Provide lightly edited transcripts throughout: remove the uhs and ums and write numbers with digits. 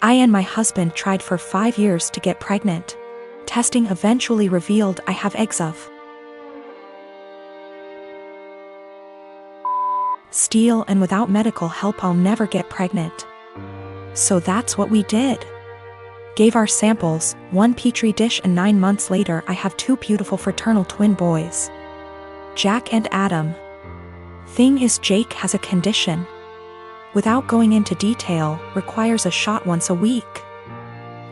I and my husband tried for 5 years to get pregnant. Testing eventually revealed I have eggs of steel, and without medical help I'll never get pregnant. So that's what we did. Gave our samples, 1 petri dish, and 9 months later I have 2 beautiful fraternal twin boys, Jack and Adam. Thing is, Jake has a condition. Without going into detail, requires a shot once a week.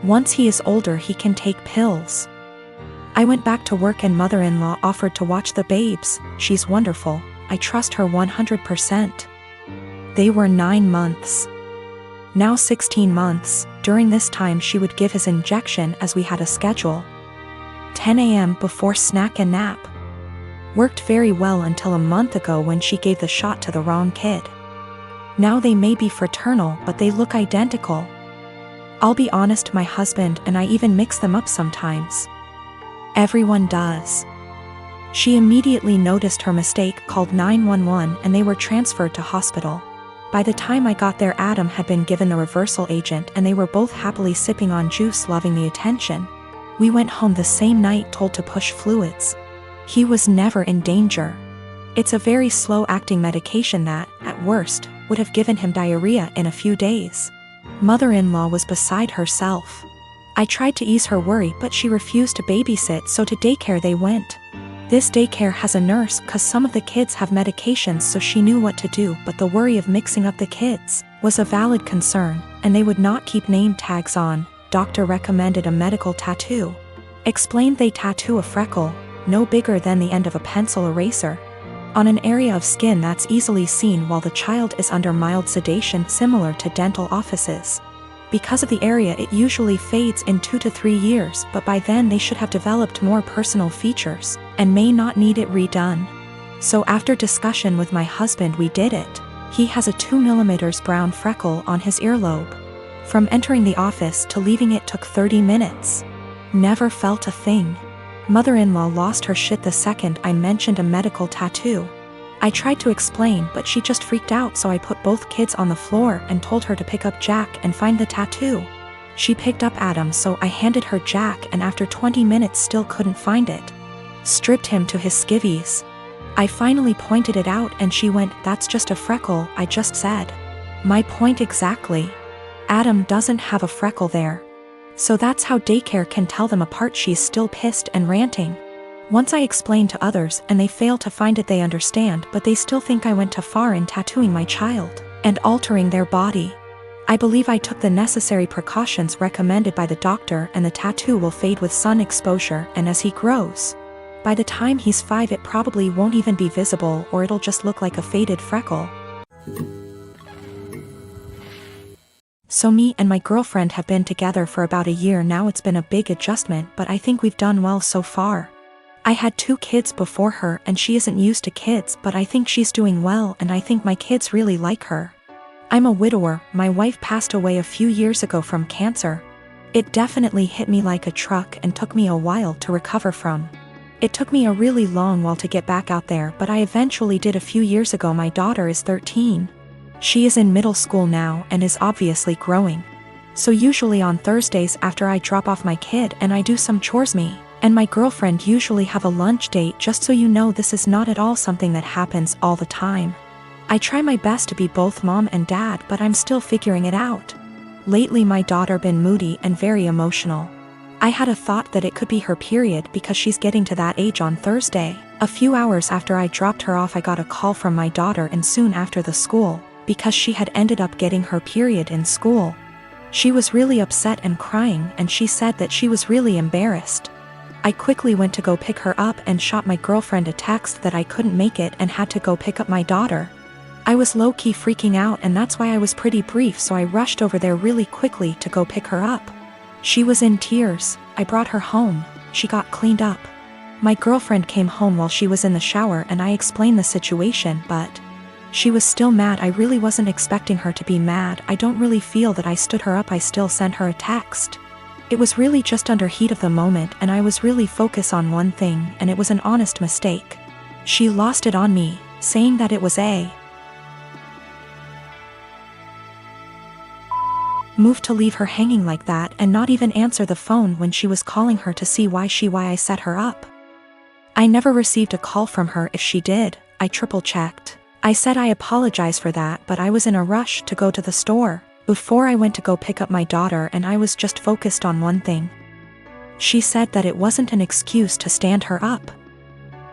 Once he is older he can take pills. I went back to work and mother-in-law offered to watch the babes. She's wonderful. I trust her 100%. They were 9 months. Now 16 months. During this time she would give his injection as we had a schedule. 10 a.m. before snack and nap. Worked very well until a month ago when she gave the shot to the wrong kid. Now they may be fraternal but they look identical. I'll be honest, my husband and I even mix them up sometimes. Everyone does. She immediately noticed her mistake, called 911, and they were transferred to hospital. By the time I got there Adam had been given the reversal agent and they were both happily sipping on juice, loving the attention. We went home the same night told to push fluids. He was never in danger. It's a very slow-acting medication that, at worst, would have given him diarrhea in a few days. Mother-in-law was beside herself. I tried to ease her worry but she refused to babysit, so to daycare they went. This daycare has a nurse cause some of the kids have medications, so she knew what to do, but the worry of mixing up the kids was a valid concern, and they would not keep name tags on. Doctor recommended a medical tattoo. Explained they tattoo a freckle, no bigger than the end of a pencil eraser, on an area of skin that's easily seen while the child is under mild sedation, similar to dental offices. Because of the area it usually fades in 2 to 3 years, but by then they should have developed more personal features, and may not need it redone. So after discussion with my husband we did it. He has a 2 mm brown freckle on his earlobe. From entering the office to leaving it took 30 minutes. Never felt a thing. Mother-in-law lost her shit the second I mentioned a medical tattoo. I tried to explain but she just freaked out, so I put both kids on the floor and told her to pick up Jack and find the tattoo. She picked up Adam, so I handed her Jack and after 20 minutes still couldn't find it. Stripped him to his skivvies. I finally pointed it out and she went, "That's just a freckle," I just said. My point exactly. Adam doesn't have a freckle there. So that's how daycare can tell them apart. She's still pissed and ranting. Once I explain to others and they fail to find it, they understand, but they still think I went too far in tattooing my child and altering their body. I believe I took the necessary precautions recommended by the doctor, and the tattoo will fade with sun exposure, and as he grows, by the time he's 5 it probably won't even be visible, or it'll just look like a faded freckle. So me and my girlfriend have been together for about a year now. It's been a big adjustment, but I think we've done well so far. I had 2 kids before her and she isn't used to kids, but I think she's doing well and I think my kids really like her. I'm a widower. My wife passed away a few years ago from cancer. It definitely hit me like a truck and took me a while to recover from. It took me a really long while to get back out there, but I eventually did a few years ago. My daughter is 13. She is in middle school now and is obviously growing. So usually on Thursdays after I drop off my kid and I do some chores, me and my girlfriend usually have a lunch date. Just so you know, this is not at all something that happens all the time. I try my best to be both mom and dad, but I'm still figuring it out. Lately my daughter been moody and very emotional. I had a thought that it could be her period because she's getting to that age on Thursday. A few hours after I dropped her off I got a call from my daughter, and soon after the school, because she had ended up getting her period in school. She was really upset and crying, and she said that she was really embarrassed. I quickly went to go pick her up and shot my girlfriend a text that I couldn't make it and had to go pick up my daughter. I was low-key freaking out, and that's why I was pretty brief, so I rushed over there really quickly to go pick her up. She was in tears. I brought her home. She got cleaned up. My girlfriend came home while she was in the shower and I explained the situation, but she was still mad. I really wasn't expecting her to be mad. I don't really feel that I stood her up. I still sent her a text. It was really just under heat of the moment and I was really focused on one thing, and it was an honest mistake. She lost it on me, saying that it was a Move to leave her hanging like that and not even answer the phone when she was calling her to see why I set her up. I never received a call from her. If she did, I triple-checked. I said I apologize for that, but I was in a rush to go to the store before I went to go pick up my daughter, and I was just focused on one thing. She said that it wasn't an excuse to stand her up.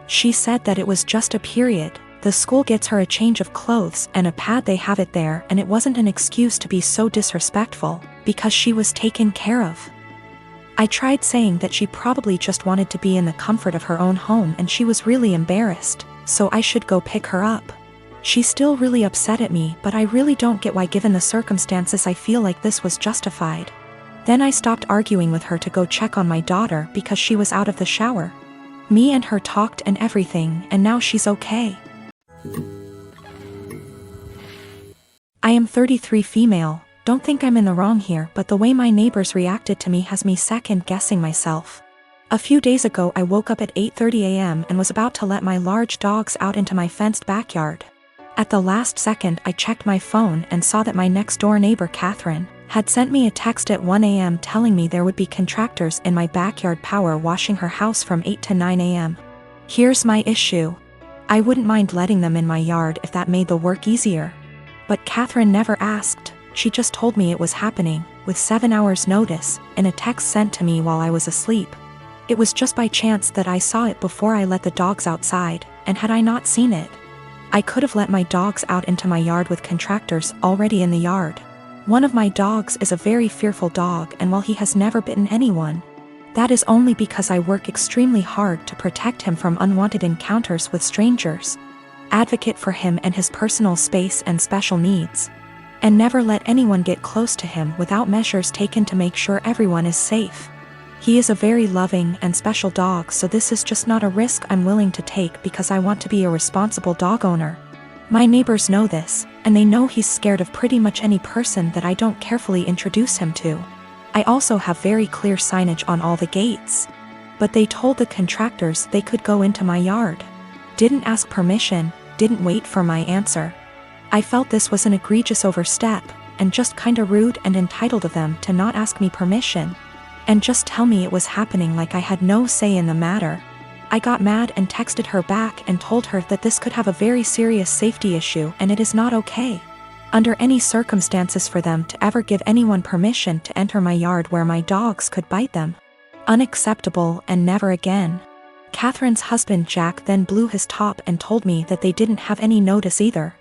She said that it was just a period. The school gets her a change of clothes and a pad, they have it there, and it wasn't an excuse to be so disrespectful because she was taken care of. I tried saying that she probably just wanted to be in the comfort of her own home and she was really embarrassed, so I should go pick her up. She's still really upset at me, but I really don't get why, given the circumstances, I feel like this was justified. Then I stopped arguing with her to go check on my daughter because she was out of the shower. Me and her talked and everything, and now she's okay. I am 33, female. Don't think I'm in the wrong here, but the way my neighbors reacted to me has me second-guessing myself. A few days ago I woke up at 8:30 a.m. and was about to let my large dogs out into my fenced backyard. At the last second I checked my phone and saw that my next-door neighbor, Catherine, had sent me a text at 1 a.m. telling me there would be contractors in my backyard power washing her house from 8 to 9 a.m. Here's my issue. I wouldn't mind letting them in my yard if that made the work easier. But Catherine never asked. She just told me it was happening, with 7 hours notice, in a text sent to me while I was asleep. It was just by chance that I saw it before I let the dogs outside, and had I not seen it, I could have let my dogs out into my yard with contractors already in the yard. One of my dogs is a very fearful dog, and while he has never bitten anyone, that is only because I work extremely hard to protect him from unwanted encounters with strangers, advocate for him and his personal space and special needs, and never let anyone get close to him without measures taken to make sure everyone is safe. He is a very loving and special dog, so this is just not a risk I'm willing to take because I want to be a responsible dog owner. My neighbors know this, and they know he's scared of pretty much any person that I don't carefully introduce him to. I also have very clear signage on all the gates. But they told the contractors they could go into my yard. Didn't ask permission, didn't wait for my answer. I felt this was an egregious overstep, and just kinda rude and entitled of them to not ask me permission, and just tell me it was happening like I had no say in the matter. I got mad and texted her back and told her that this could have a very serious safety issue and it is not okay, under any circumstances, for them to ever give anyone permission to enter my yard where my dogs could bite them. Unacceptable, and never again. Catherine's husband Jack then blew his top and told me that they didn't have any notice either.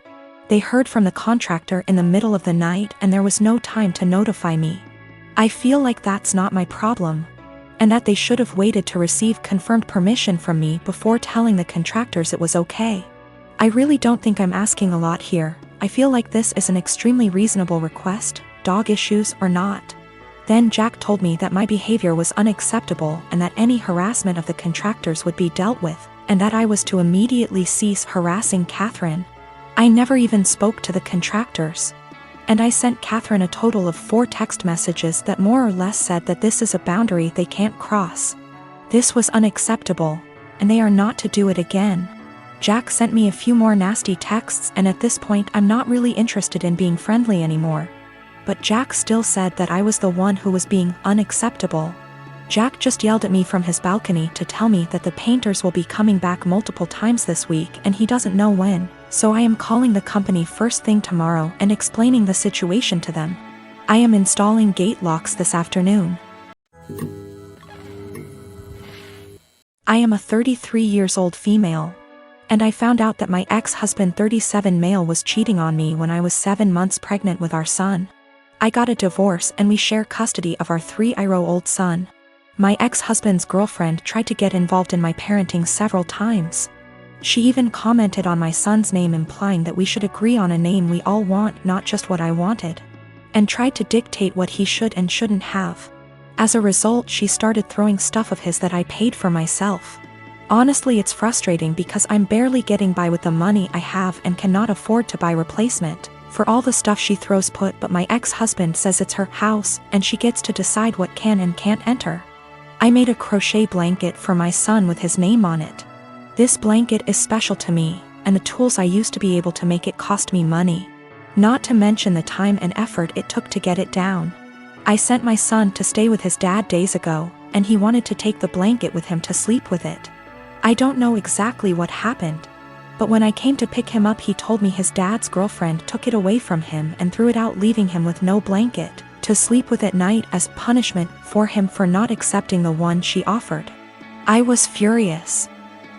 They heard from the contractor in the middle of the night and there was no time to notify me. I feel like that's not my problem, and that they should have waited to receive confirmed permission from me before telling the contractors it was okay. I really don't think I'm asking a lot here. I feel like this is an extremely reasonable request, dog issues or not. Then Jack told me that my behavior was unacceptable and that any harassment of the contractors would be dealt with, and that I was to immediately cease harassing Catherine. I never even spoke to the contractors, and I sent Catherine a total of 4 text messages that more or less said that this is a boundary they can't cross. This was unacceptable, and they are not to do it again. Jack sent me a few more nasty texts, and at this point I'm not really interested in being friendly anymore. But Jack still said that I was the one who was being unacceptable. Jack just yelled at me from his balcony to tell me that the painters will be coming back multiple times this week and he doesn't know when, so I am calling the company first thing tomorrow and explaining the situation to them. I am installing gate locks this afternoon. I am a 33 years old female, and I found out that my ex-husband 37 male was cheating on me when I was 7 months pregnant with our son. I got a divorce and we share custody of our 3-year-old son. My ex-husband's girlfriend tried to get involved in my parenting several times. She even commented on my son's name, implying that we should agree on a name we all want, not just what I wanted, and tried to dictate what he should and shouldn't have. As a result, she started throwing stuff of his that I paid for myself. Honestly, it's frustrating because I'm barely getting by with the money I have and cannot afford to buy replacement for all the stuff she throws put, but my ex-husband says it's her house and she gets to decide what can and can't enter. I made a crochet blanket for my son with his name on it. This blanket is special to me, and the tools I used to be able to make it cost me money. Not to mention the time and effort it took to get it down. I sent my son to stay with his dad days ago, and he wanted to take the blanket with him to sleep with it. I don't know exactly what happened, but when I came to pick him up he told me his dad's girlfriend took it away from him and threw it out, leaving him with no blanket to sleep with at night as punishment for him for not accepting the one she offered. I was furious.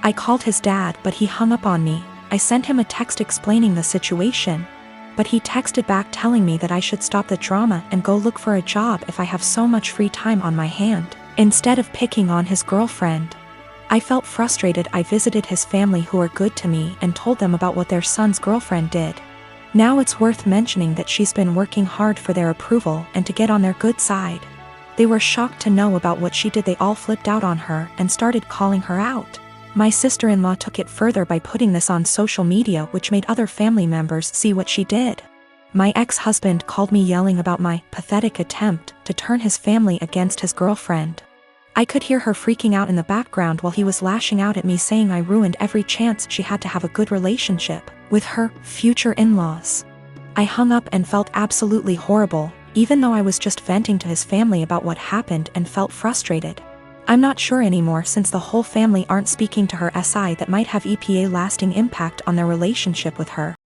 I called his dad, but he hung up on me. I sent him a text explaining the situation, but he texted back telling me that I should stop the drama and go look for a job if I have so much free time on my hand, instead of picking on his girlfriend. I felt frustrated. I visited his family, who are good to me, and told them about what their son's girlfriend did. Now it's worth mentioning that she's been working hard for their approval and to get on their good side. They were shocked to know about what she did. They all flipped out on her and started calling her out. My sister-in-law took it further by putting this on social media, which made other family members see what she did. My ex-husband called me yelling about my pathetic attempt to turn his family against his girlfriend. I could hear her freaking out in the background while he was lashing out at me, saying I ruined every chance she had to have a good relationship with her future in-laws. I hung up and felt absolutely horrible, even though I was just venting to his family about what happened and felt frustrated. I'm not sure anymore, since the whole family aren't speaking to her, that might have a lasting impact on their relationship with her.